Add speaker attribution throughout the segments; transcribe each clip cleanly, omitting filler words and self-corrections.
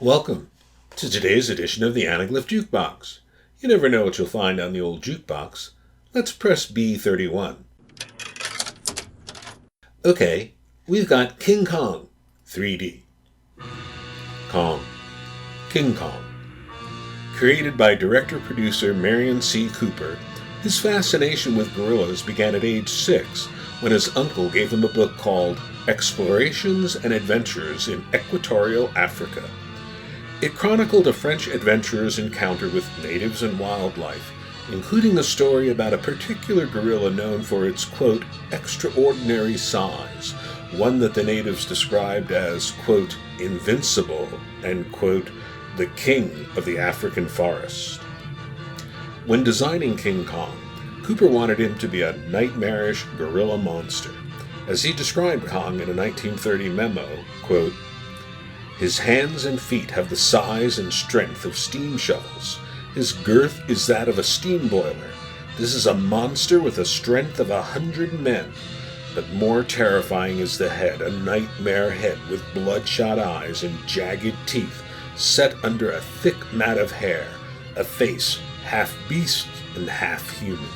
Speaker 1: Welcome to today's edition of the Anaglyph Jukebox. You never know what you'll find on the old jukebox. Let's press B31. Okay, we've got King Kong, 3D. Kong. King Kong. Created by director-producer Marion C. Cooper, his fascination with gorillas began at age 6 when his uncle gave him a book called Explorations and Adventures in Equatorial Africa. It chronicled a French adventurer's encounter with natives and wildlife, including a story about a particular gorilla known for its, quote, extraordinary size, one that the natives described as, quote, invincible, and, quote, the king of the African forest. When designing King Kong, Cooper wanted him to be a nightmarish gorilla monster. As he described Kong in a 1930 memo, quote, his hands and feet have the size and strength of steam shovels. His girth is that of a steam boiler. This is a monster with the strength of 100 men. But more terrifying is the head, a nightmare head with bloodshot eyes and jagged teeth, set under a thick mat of hair, a face half beast and half human.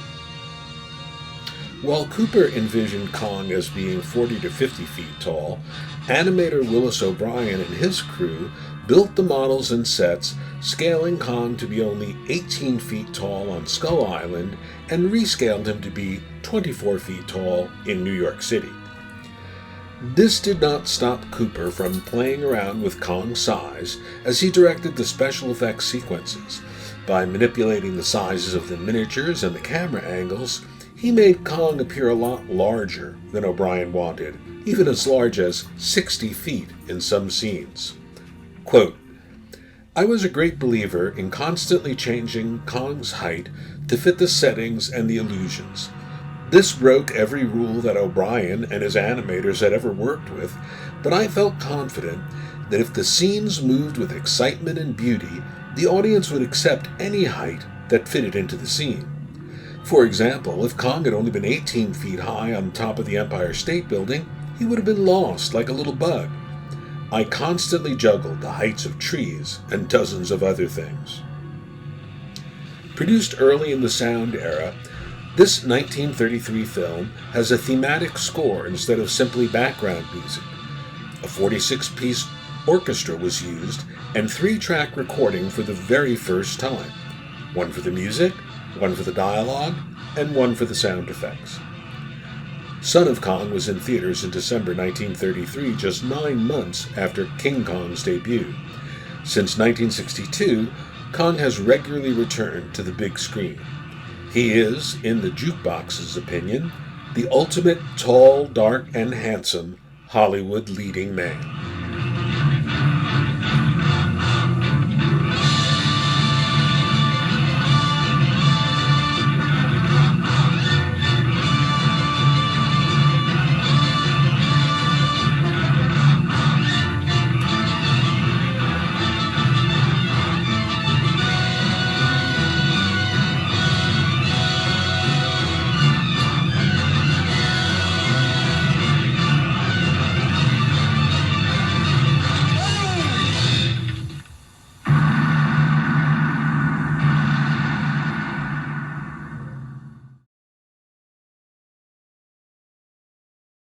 Speaker 1: While Cooper envisioned Kong as being 40 to 50 feet tall, animator Willis O'Brien and his crew built the models and sets, scaling Kong to be only 18 feet tall on Skull Island and rescaled him to be 24 feet tall in New York City. This did not stop Cooper from playing around with Kong's size as he directed the special effects sequences. By manipulating the sizes of the miniatures and the camera angles, he made Kong appear a lot larger than O'Brien wanted, even as large as 60 feet in some scenes. Quote, I was a great believer in constantly changing Kong's height to fit the settings and the illusions. This broke every rule that O'Brien and his animators had ever worked with, but I felt confident that if the scenes moved with excitement and beauty, the audience would accept any height that fitted into the scene. For example, if Kong had only been 18 feet high on top of the Empire State Building, he would have been lost like a little bug. I constantly juggled the heights of trees and dozens of other things. Produced early in the sound era, this 1933 film has a thematic score instead of simply background music. A 46-piece orchestra was used and 3-track recording for the very first time. One for the music, one for the dialogue, and one for the sound effects. Son of Kong was in theaters in December 1933, just 9 months after King Kong's debut. Since 1962, Kong has regularly returned to the big screen. He is, in the Jukebox's opinion, the ultimate tall, dark, and handsome Hollywood leading man.